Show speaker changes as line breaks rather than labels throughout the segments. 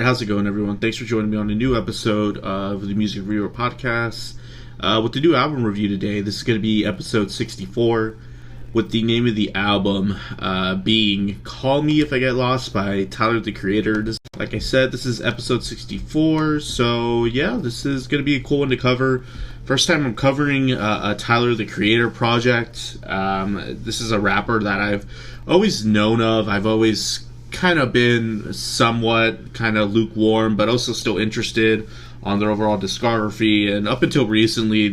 Alright, how's it going, everyone? Thanks for joining me on a new episode of the Music Reviewer Podcast. With the new album review today, this is going to be episode 64, with the name of the album being Call Me If I Get Lost by Tyler, the Creator. Like I said, this is episode 64, so yeah, this is going to be a cool one to cover. First time I'm covering a Tyler, the Creator project. This is a rapper that I've always known of. I've always kind of been somewhat kind of lukewarm, but also still interested on their overall discography. And up until recently,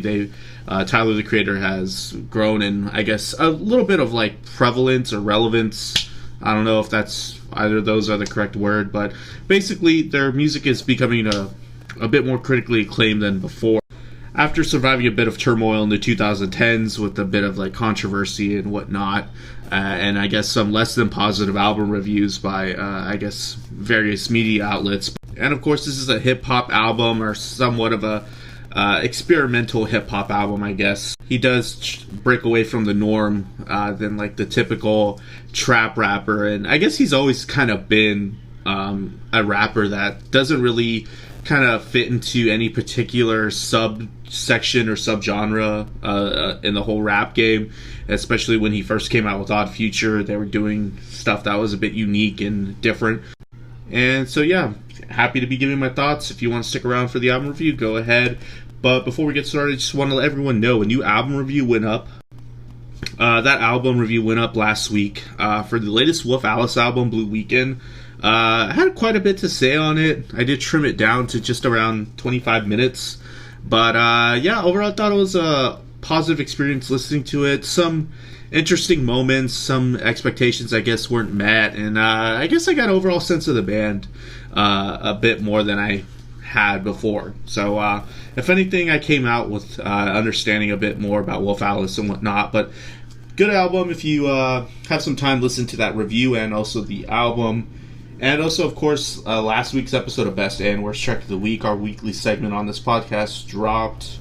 Tyler, the Creator has grown in, I guess, a little bit of like prevalence or relevance. I don't know if that's either of those are the correct word, but basically their music is becoming a bit more critically acclaimed than before. After surviving a bit of turmoil in the 2010s with a bit of like controversy and whatnot, and I guess some less than positive album reviews by I guess various media outlets. And of course, this is a hip hop album, or somewhat of a experimental hip hop album, I guess. He does break away from the norm than like the typical trap rapper, and I guess he's always kind of been a rapper that doesn't really kind of fit into any particular subsection or subgenre in the whole rap game. Especially when he first came out with Odd Future, they were doing stuff that was a bit unique and different. And so yeah, happy to be giving my thoughts. If you want to stick around for the album review, go ahead. But before we get started, I just want to let everyone know a new album review went up. That album review went up last week for the latest Wolf Alice album, Blue Weekend. I had quite a bit to say on it. I did trim it down to just around 25 minutes. But yeah, overall I thought it was a positive experience listening to it. Some interesting moments, some expectations I guess weren't met. And I guess I got an overall sense of the band a bit more than I had before. So if anything, I came out with understanding a bit more about Wolf Alice and whatnot. But good album. If you have some time, listen to that review and also the album. And also, of course, last week's episode of Best and Worst Track of the Week, our weekly segment on this podcast, dropped.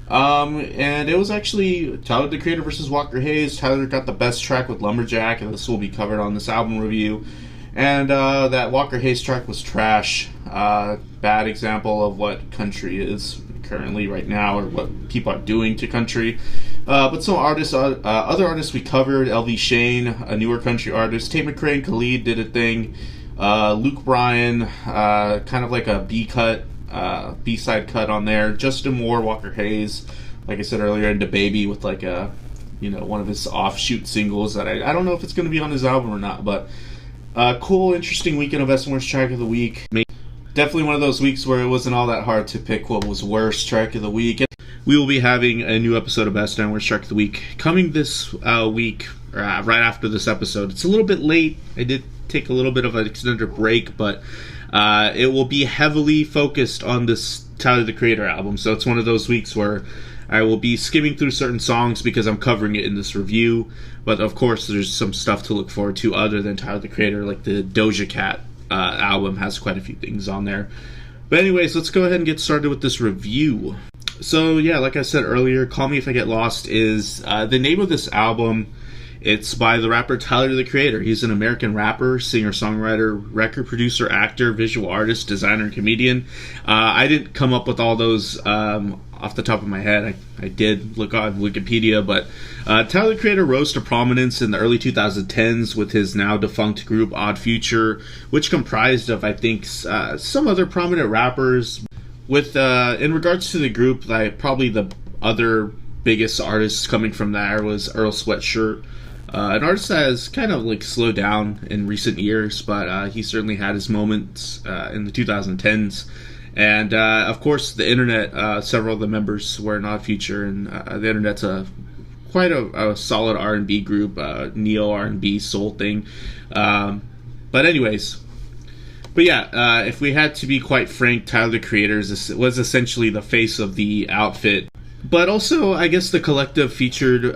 And it was actually Tyler, the Creator versus Walker Hayes. Tyler got the best track with Lumberjack, and this will be covered on this album review. And that Walker Hayes track was trash. Bad example of what country is currently right now, or what people are doing to country. But some artists, other artists we covered, LV Shane, a newer country artist, Tate McRae and Khalid did a thing. Luke Bryan, kind of like a B-side cut on there. Justin Moore, Walker Hayes, like I said earlier, and DaBaby with like a, one of his offshoot singles that I don't know if it's going to be on his album or not, but cool, interesting weekend of Best and Worst Track of the Week. Definitely one of those weeks where it wasn't all that hard to pick what was worst track of the week. We will be having a new episode of Best and Worst Track of the Week coming this week, right after this episode. It's a little bit late. I did take a little bit of an extended break, but it will be heavily focused on this Tyler, the Creator album. So it's one of those weeks where I will be skimming through certain songs because I'm covering it in this review. But of course, there's some stuff to look forward to other than Tyler, the Creator, like the Doja Cat album has quite a few things on there. But anyways, let's go ahead and get started with this review. So yeah, like I said earlier, Call Me If I Get Lost is the name of this album. It's by the rapper Tyler, the Creator. He's an American rapper, singer, songwriter, record producer, actor, visual artist, designer, and comedian. I didn't come up with all those off the top of my head. I did look on Wikipedia, but Tyler, the Creator rose to prominence in the early 2010s with his now defunct group Odd Future, which comprised of, I think, some other prominent rappers. With in regards to the group, probably the other biggest artists coming from there was Earl Sweatshirt. An artist that has kind of like slowed down in recent years, but he certainly had his moments in the 2010s. And of course, the internet, several of the members were in Odd Future, and the internet's quite a solid R&B group, neo R&B soul thing. But anyways, if we had to be quite frank, Tyler, the Creator was essentially the face of the outfit. But also, I guess the collective featured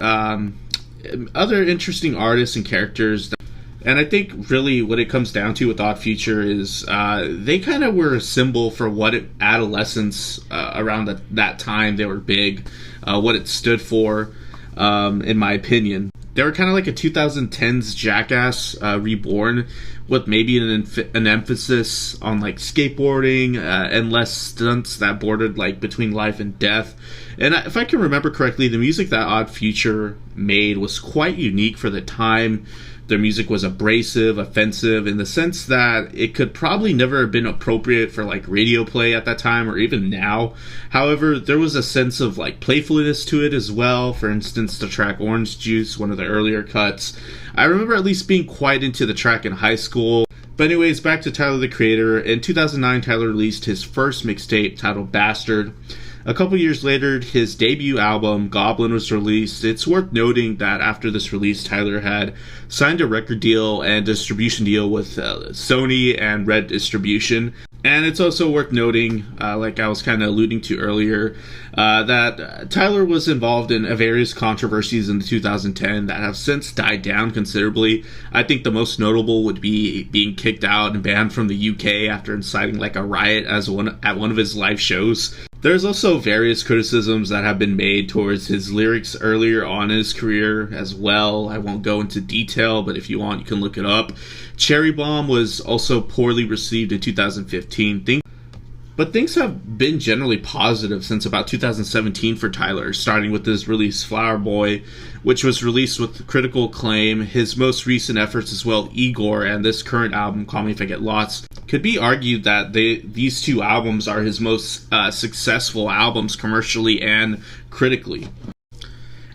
other interesting artists and characters. And I think really what it comes down to with Odd Future is they kind of were a symbol for what adolescence around that time they were big, what it stood for, in my opinion. They were kind of like a 2010s Jackass reborn, with maybe an emphasis on like skateboarding and less stunts that bordered like between life and death. And if I can remember correctly, the music that Odd Future made was quite unique for the time. Their music was abrasive, offensive, in the sense that it could probably never have been appropriate for like radio play at that time or even now. However, there was a sense of like playfulness to it as well. For instance, the track Orange Juice, one of the earlier cuts. I remember at least being quite into the track in high school. But anyways, back to Tyler the Creator. In 2009, Tyler released his first mixtape titled Bastard. A couple years later, his debut album, Goblin, was released. It's worth noting that after this release, Tyler had signed a record deal and distribution deal with Sony and Red Distribution. And it's also worth noting, like I was kind of alluding to earlier, that Tyler was involved in various controversies in 2010 that have since died down considerably. I think the most notable would be being kicked out and banned from the UK after inciting like a riot at one of his live shows. There's also various criticisms that have been made towards his lyrics earlier on in his career as well. I won't go into detail, but if you want, you can look it up. Cherry Bomb was also poorly received in 2015. But things have been generally positive since about 2017 for Tyler, starting with his release Flower Boy, which was released with critical acclaim. His most recent efforts as well, Igor, and this current album, Call Me If I Get Lost, could be argued that these two albums are his most successful albums commercially and critically.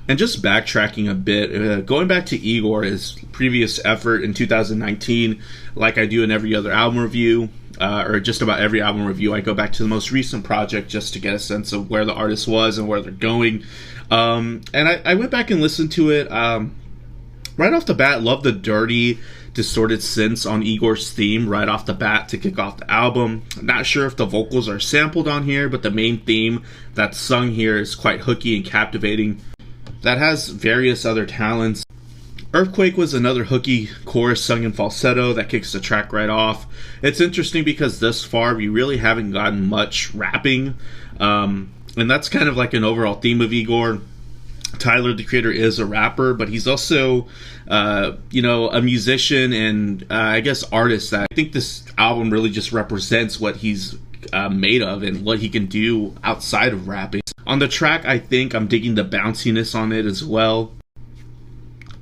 And just backtracking a bit, going back to Igor, his previous effort in 2019, like I do in every other album review, or just about every album review, I go back to the most recent project just to get a sense of where the artist was and where they're going. And I went back and listened to it. Right off the bat, love the dirty, distorted synths on Igor's theme right off the bat to kick off the album. Not sure if the vocals are sampled on here, but the main theme that's sung here is quite hooky and captivating. That has various other talents. Earthquake was another hooky chorus sung in falsetto that kicks the track right off. It's interesting because thus far we really haven't gotten much rapping, and that's kind of like an overall theme of Igor. Tyler the Creator is a rapper, but he's also a musician and I guess artist. That I think this album really just represents what he's made of and what he can do outside of rapping. On the track, I think I'm digging the bounciness on it as well.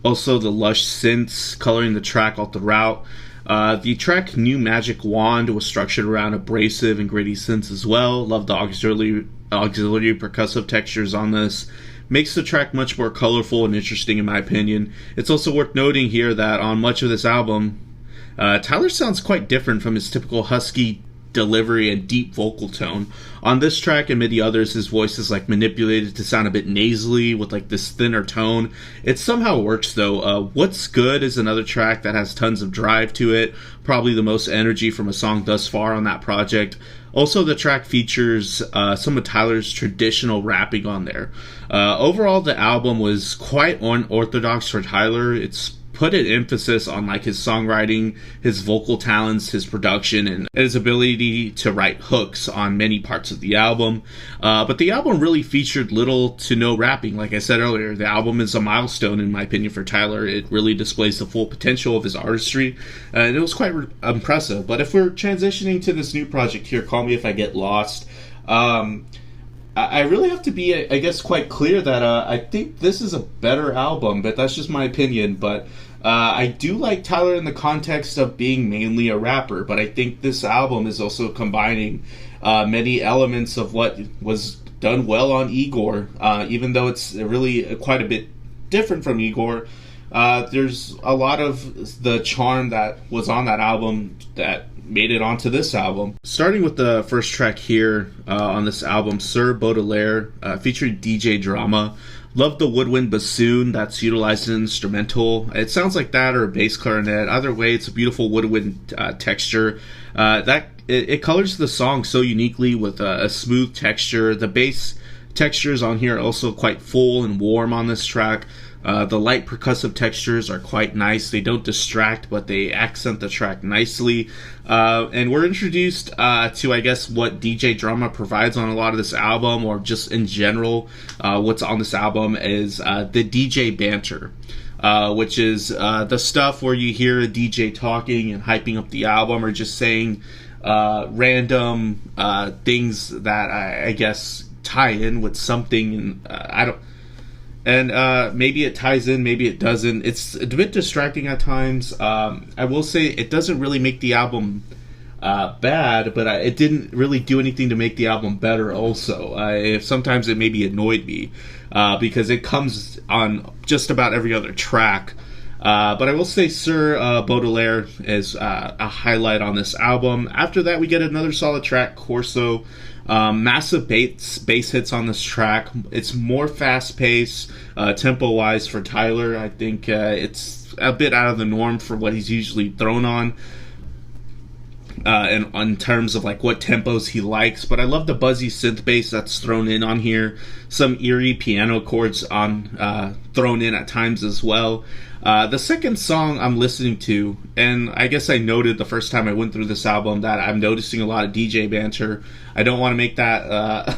Also, the lush synths coloring the track all throughout. The track New Magic Wand was structured around abrasive and gritty synths as well. Love the auxiliary percussive textures on this. Makes the track much more colorful and interesting in my opinion. It's also worth noting here that on much of this album, Tyler sounds quite different from his typical husky delivery and deep vocal tone. On this track and many others, his voice is like manipulated to sound a bit nasally with like this thinner tone. It somehow works though. What's Good is another track that has tons of drive to it, probably the most energy from a song thus far on that project. Also, the track features some of Tyler's traditional rapping on there. Overall, the album was quite unorthodox for Tyler. It's put an emphasis on like his songwriting, his vocal talents, his production, and his ability to write hooks on many parts of the album. But the album really featured little to no rapping. Like I said earlier, the album is a milestone in my opinion for Tyler. It really displays the full potential of his artistry, and it was quite impressive. But if we're transitioning to this new project here, Call Me If I Get Lost, I really have to be, I guess, quite clear that I think this is a better album, but that's just my opinion. But I do like Tyler in the context of being mainly a rapper, but I think this album is also combining many elements of what was done well on Igor, even though it's really quite a bit different from Igor. There's a lot of the charm that was on that album that made it onto this album. Starting with the first track here on this album, Sir Baudelaire, featuring DJ Drama. Love the woodwind bassoon that's utilized in instrumental. It sounds like that or a bass clarinet. Either way, it's a beautiful woodwind texture. It colors the song so uniquely with a smooth texture. The bass textures on here are also quite full and warm on this track. The light percussive textures are quite nice. They don't distract, but they accent the track nicely. And we're introduced to, I guess, what DJ Drama provides on a lot of this album, or just in general, what's on this album is the DJ banter. which is the stuff where you hear a DJ talking and hyping up the album, or just saying random things that I guess tie in with something, and I don't. And maybe it ties in, maybe it doesn't. It's a bit distracting at times. I will say it doesn't really make the album bad, but it didn't really do anything to make the album better also. Sometimes it maybe annoyed me because it comes on just about every other track. But I will say Sir Baudelaire is a highlight on this album. After that, we get another solid track, Corso. Massive bass hits on this track. It's more fast-paced, tempo-wise for Tyler. I think it's a bit out of the norm for what he's usually thrown on. And in terms of like what tempos he likes, but I love the buzzy synth bass that's thrown in on here. Some eerie piano chords on thrown in at times as well. The second song I'm listening to, and I guess I noted the first time I went through this album that I'm noticing a lot of DJ banter. I don't want to make that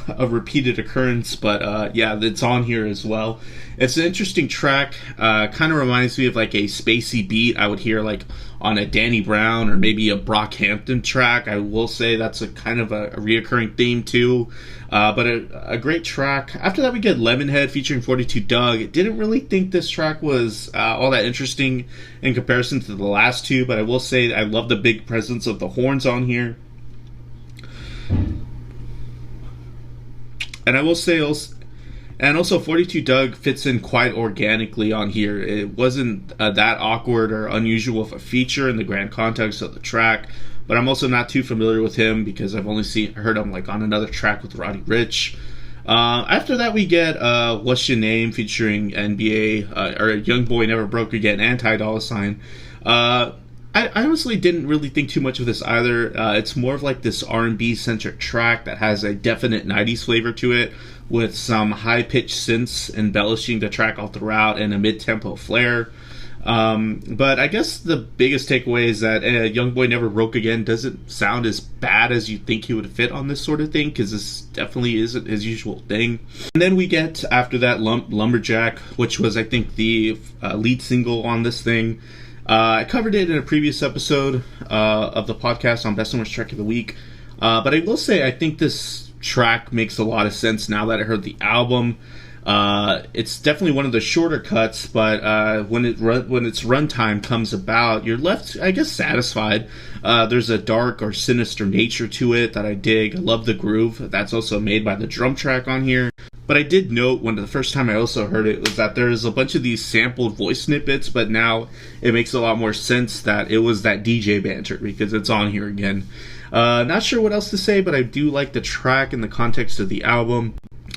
a repeated occurrence, but yeah, it's on here as well. It's an interesting track. Kind of reminds me of like a spacey beat I would hear like on a Danny Brown or maybe a Brockhampton track. I will say that's a kind of a reoccurring theme too. But a great track. After that, we get Lemonhead featuring 42 Doug. Didn't really think this track was all that interesting in comparison to the last two, but I will say I love the big presence of the horns on here. And I will say also 42 Doug fits in quite organically on here. It wasn't that awkward or unusual of a feature in the grand context of the track, but I'm also not too familiar with him because I've only heard him like on another track with Roddy Ricch. After that, we get What's Your Name featuring NBA, or Young Boy Never Broke Again, and Ty Dolla $ign. I honestly didn't really think too much of this either. It's more of like this R&B centric track that has a definite 90s flavor to it, with some high-pitched synths embellishing the track all throughout and a mid-tempo flair. But I guess the biggest takeaway is that Young Boy Never Broke Again doesn't sound as bad as you think he would fit on this sort of thing, because this definitely isn't his usual thing. And then we get, after that, Lumberjack, which was, I think, the lead single on this thing. I covered it in a previous episode of the podcast on Best and Worst Track of the Week. But I will say I think this track makes a lot of sense now that I heard the album. It's definitely one of the shorter cuts, but when its runtime comes about, you're left, I guess, satisfied. There's a dark or sinister nature to it that I dig. I love the groove. That's also made by the drum track on here. But I did note when the first time I also heard it was that there's a bunch of these sampled voice snippets, but now it makes a lot more sense that it was that DJ banter because it's on here again. Not sure what else to say, but I do like the track in the context of the album.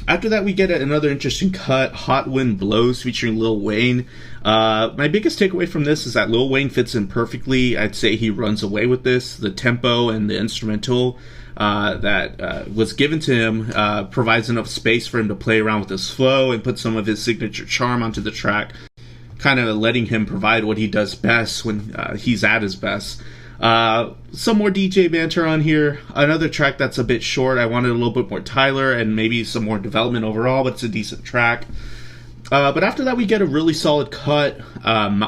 After that, we get another interesting cut, Hot Wind Blows, featuring Lil Wayne. My biggest takeaway from this is that Lil Wayne fits in perfectly. I'd say he runs away with this. The tempo and the instrumental that was given to him provides enough space for him to play around with his flow and put some of his signature charm onto the track, kind of letting him provide what he does best when he's at his best. Some more DJ banter on here. Another track that's a bit short. I wanted a little bit more Tyler and maybe some more development overall, but it's a decent track. But after that, we get a really solid cut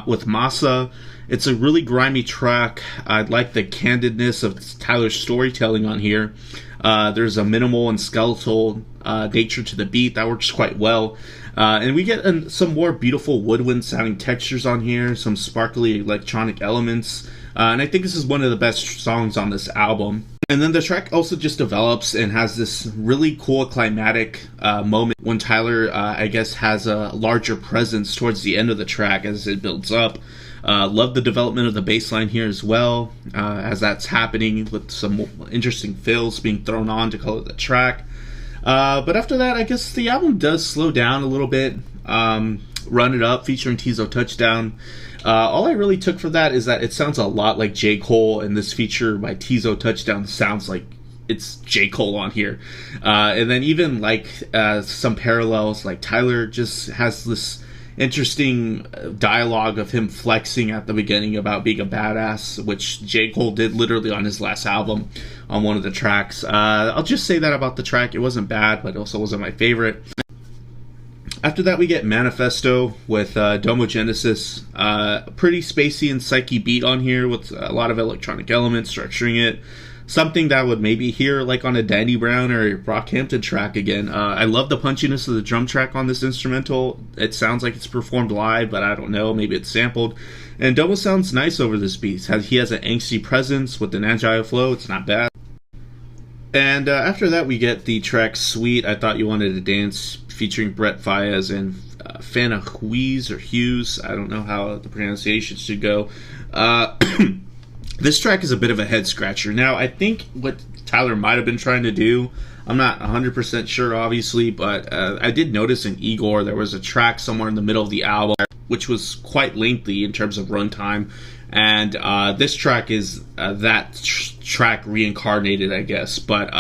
with Massa. It's a really grimy track. I like the candidness of Tyler's storytelling on here. There's a minimal and skeletal nature to the beat that works quite well. And we get some more beautiful woodwind sounding textures on here, some sparkly electronic elements. And I think this is one of the best songs on this album. And then the track also just develops and has this really cool climatic moment when Tyler, I guess, has a larger presence towards the end of the track as it builds up. Love the development of the bass line here as well, as that's happening with some interesting fills being thrown on to color the track. But after that, I guess the album does slow down a little bit. Run It Up featuring Tizo Touchdown. All I really took for that is that it sounds a lot like J. Cole, and this feature by Tizo Touchdown sounds like it's J. Cole on here. And then even like some parallels, like Tyler just has this interesting dialogue of him flexing at the beginning about being a badass, which J. Cole did literally on his last album on one of the tracks. I'll just say that about the track. It wasn't bad, but also wasn't my favorite. After that, we get Manifesto with Domogenesis. Pretty spacey and psyche beat on here with a lot of electronic elements structuring it. Something that would maybe hear like on a Danny Brown or Brockhampton track again. I love the punchiness of the drum track on this instrumental. It sounds like it's performed live, but I don't know. Maybe it's sampled. And Domo sounds nice over this beat. He has an angsty presence with an agile flow. It's not bad. And after that, we get the track Sweet, I Thought You Wanted to Dance, featuring Brett Faiyaz and Fana Huiz or Hughes. I don't know how the pronunciation should go. This track is a bit of a head scratcher. Now, I think what Tyler might have been trying to do, I'm not 100% sure, obviously, but I did notice in Igor there was a track somewhere in the middle of the album, which was quite lengthy in terms of runtime. And this track is that track reincarnated, I guess. But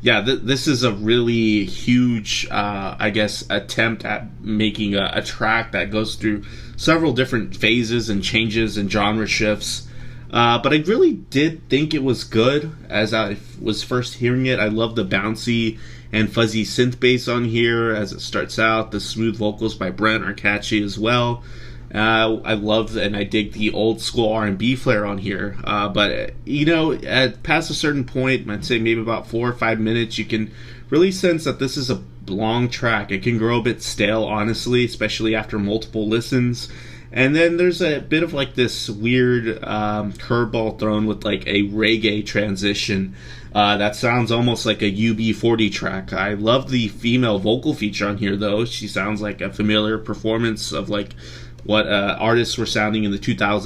yeah, this is a really huge, I guess, attempt at making a track that goes through several different phases and changes and genre shifts. But I really did think it was good as I was first hearing it. I love the bouncy and fuzzy synth bass on here as it starts out. The smooth vocals by Brent are catchy as well. I love and I dig the old school R&B flair on here. But, you know, past a certain point, I'd say maybe about 4 or 5 minutes, you can really sense that this is a long track. It can grow a bit stale, honestly, especially after multiple listens. And then there's a bit of like this weird curveball thrown with like a reggae transition that sounds almost like a UB40 track. I love the female vocal feature on here, though. She sounds like a familiar performance of like what artists were sounding in the 2000s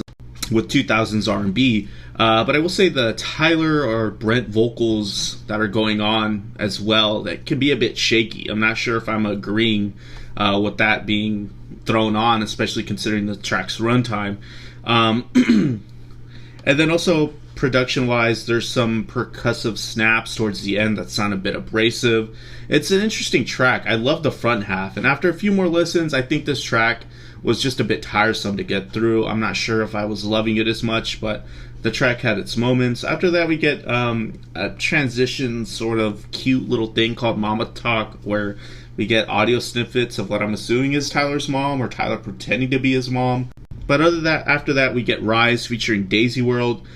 with 2000s R&B. But I will say the Tyler or Brent vocals that are going on as well, that can be a bit shaky. I'm not sure if I'm agreeing with that being thrown on, especially considering the track's runtime. And then also production-wise, there's some percussive snaps towards the end that sound a bit abrasive. It's an interesting track. I love the front half, and after a few more listens, I think this track was just a bit tiresome to get through. I'm not sure if I was loving it as much, but the track had its moments. After that, we get a transition sort of cute little thing called Mama Talk, where we get audio snippets of what I'm assuming is Tyler's mom, or Tyler pretending to be his mom. But after that, we get Rise featuring Daisy World.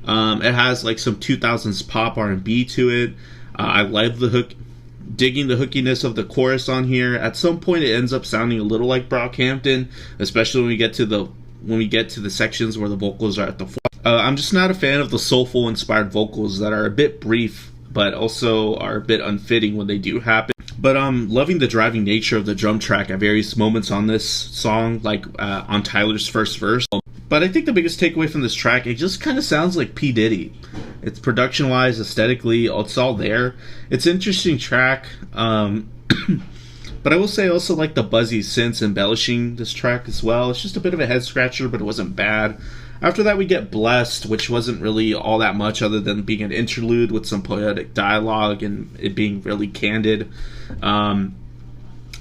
It has like some 2000s pop R&B to it. I love the hook, digging the hookiness of the chorus on here. At some point, it ends up sounding a little like Brockhampton, especially when we get to the sections where the vocals are at the front. I'm just not a fan of the soulful inspired vocals that are a bit brief, but also are a bit unfitting when they do happen. But I'm loving the driving nature of the drum track at various moments on this song, like on Tyler's first verse. But I think the biggest takeaway from this track, it just kind of sounds like P. Diddy. It's production-wise, aesthetically, it's all there. It's an interesting track. But I will say also like the buzzy synths embellishing this track as well. It's just a bit of a head-scratcher, but it wasn't bad. After that, we get Blessed, which wasn't really all that much other than being an interlude with some poetic dialogue and it being really candid.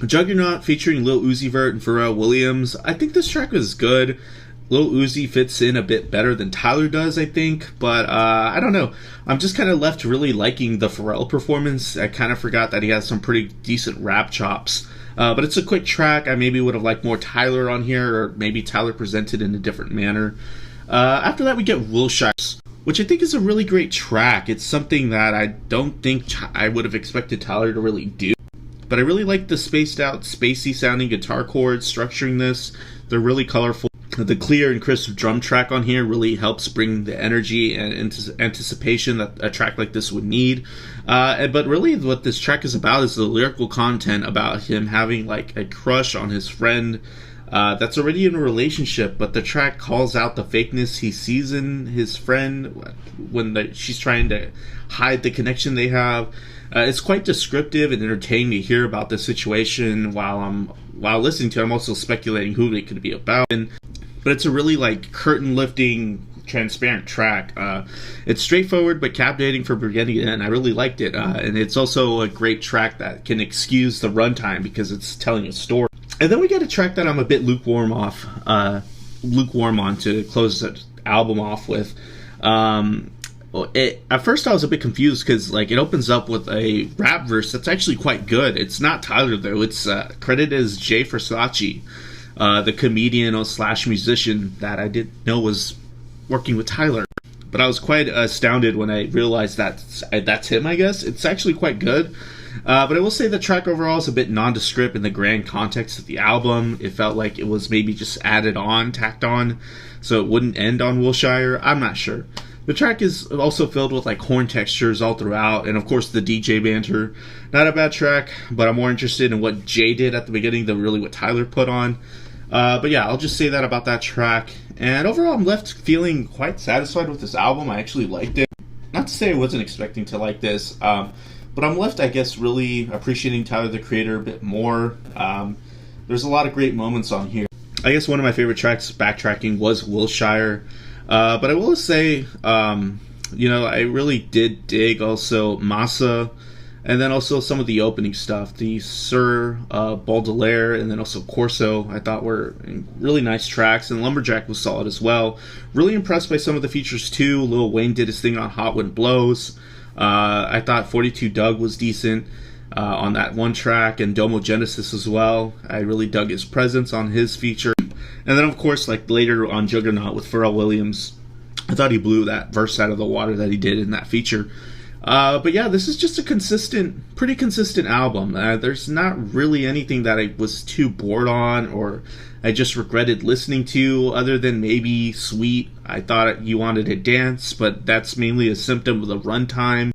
Juggernaut featuring Lil Uzi Vert and Pharrell Williams. I think this track was good. Lil Uzi fits in a bit better than Tyler does, I think. But I don't know. I'm just kind of left really liking the Pharrell performance. I kind of forgot that he has some pretty decent rap chops. But it's a quick track. I maybe would have liked more Tyler on here, or maybe Tyler presented in a different manner. After that, we get Wilshires, which I think is a really great track. It's something that I don't think I would have expected Tyler to really do. But I really like the spaced out, spacey sounding guitar chords structuring this. They're really colorful. The clear and crisp drum track on here really helps bring the energy and anticipation that a track like this would need. But really what this track is about is the lyrical content about him having like a crush on his friend that's already in a relationship, but the track calls out the fakeness he sees in his friend when she's trying to hide the connection they have. It's quite descriptive and entertaining to hear about this situation while listening to it. I'm also speculating who it could be about. But it's a really like curtain lifting, transparent track. It's straightforward but captivating from beginning to end. I really liked it, and it's also a great track that can excuse the runtime because it's telling a story. And then we get a track that I'm a bit lukewarm on to close the album off with. Well, at first I was a bit confused because like it opens up with a rap verse that's actually quite good. It's not Tyler though. It's credited as Jay Versace, the comedian slash musician that I didn't know was working with Tyler. But I was quite astounded when I realized that's him. I guess it's actually quite good. But I will say the track overall is a bit nondescript in the grand context of the album. It felt like it was maybe just added on, tacked on, so it wouldn't end on Wilshire. I'm not sure. The track is also filled with like horn textures all throughout, and of course the DJ banter. Not a bad track, but I'm more interested in what Jay did at the beginning than really what Tyler put on. But yeah, I'll just say that about that track. And overall, I'm left feeling quite satisfied with this album. I actually liked it. Not to say I wasn't expecting to like this, but I'm left, I guess, really appreciating Tyler, the Creator, a bit more. There's a lot of great moments on here. I guess one of my favorite tracks, backtracking, was Wilshire. But I will say, I really did dig also Massa, and then also some of the opening stuff. The Sir Baudelaire, and then also Corso, I thought were really nice tracks, and Lumberjack was solid as well. Really impressed by some of the features too. Lil Wayne did his thing on Hot Wind Blows. I thought 42 Doug was decent on that one track, and Domo Genesis as well. I really dug his presence on his feature. And then, of course, like later on Juggernaut with Pharrell Williams, I thought he blew that verse out of the water that he did in that feature. But yeah, this is just a pretty consistent album. There's not really anything that I was too bored on or I just regretted listening to, other than maybe Sweet. I thought you wanted to dance, but that's mainly a symptom of the runtime.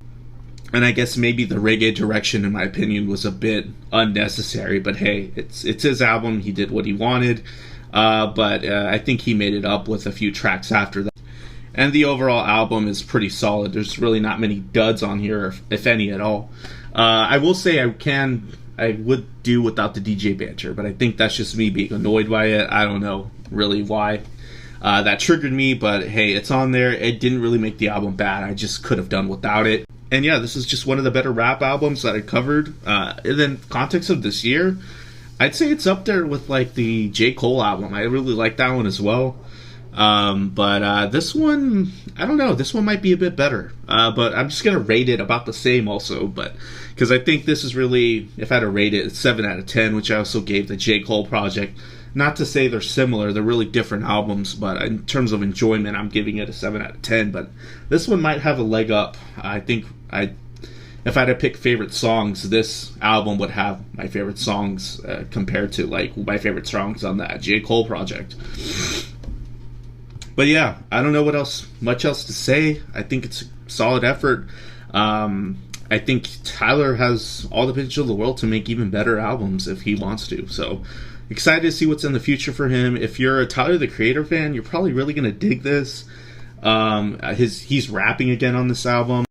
And I guess maybe the reggae direction, in my opinion, was a bit unnecessary. But hey, it's his album. He did what he wanted. But I think he made it up with a few tracks after that. And the overall album is pretty solid. There's really not many duds on here, if any at all. I will say I would do without the DJ banter, but I think that's just me being annoyed by it. I don't know really why that triggered me, but hey, it's on there. It didn't really make the album bad. I just could have done without it. And yeah, this is just one of the better rap albums that I covered. And then context of this year, I'd say it's up there with like the J. Cole album. I really like that one as well. But this one, I don't know. This one might be a bit better. But I'm just gonna rate it about the same also. But because I think this is really, if I had to rate it, it's 7 out of 10, which I also gave the J. Cole project. Not to say they're similar, they're really different albums, but in terms of enjoyment, I'm giving it a 7 out of 10. But this one might have a leg up. I think if I had to pick favorite songs, this album would have my favorite songs compared to like my favorite songs on that J. Cole project. But yeah, I don't know much else to say. I think it's a solid effort. I think Tyler has all the potential in the world to make even better albums if he wants to. So excited to see what's in the future for him. If you're a Tyler, the Creator fan, you're probably really going to dig this. He's rapping again on this album.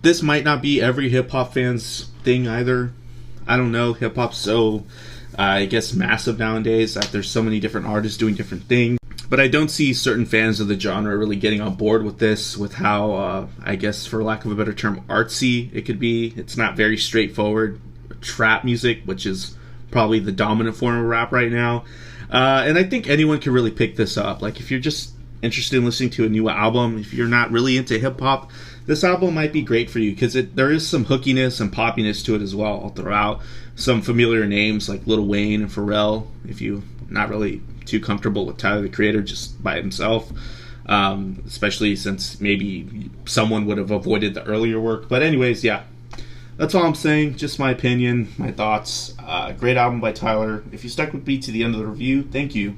This might not be every hip-hop fan's thing either. I don't know. Hip-hop's so, I guess, massive nowadays that there's so many different artists doing different things. But I don't see certain fans of the genre really getting on board with this, with how, I guess, for lack of a better term, artsy it could be. It's not very straightforward. Trap music, which is probably the dominant form of rap right now. And I think anyone can really pick this up. Like, if you're just interested in listening to a new album, if you're not really into hip-hop, this album might be great for you, because there is some hookiness and poppiness to it as well all throughout. Some familiar names like Lil Wayne and Pharrell, if you're not really too comfortable with Tyler, the Creator, just by himself. Especially since maybe someone would have avoided the earlier work. But anyways, yeah. That's all I'm saying. Just my opinion, my thoughts. Great album by Tyler. If you stuck with me to the end of the review, thank you.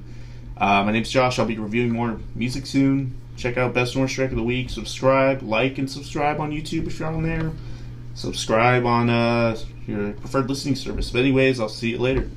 My name's Josh. I'll be reviewing more music soon. Check out Best Orange Track of the Week. Subscribe, like, and subscribe on YouTube if you're on there. Subscribe on your preferred listening service. But anyways, I'll see you later.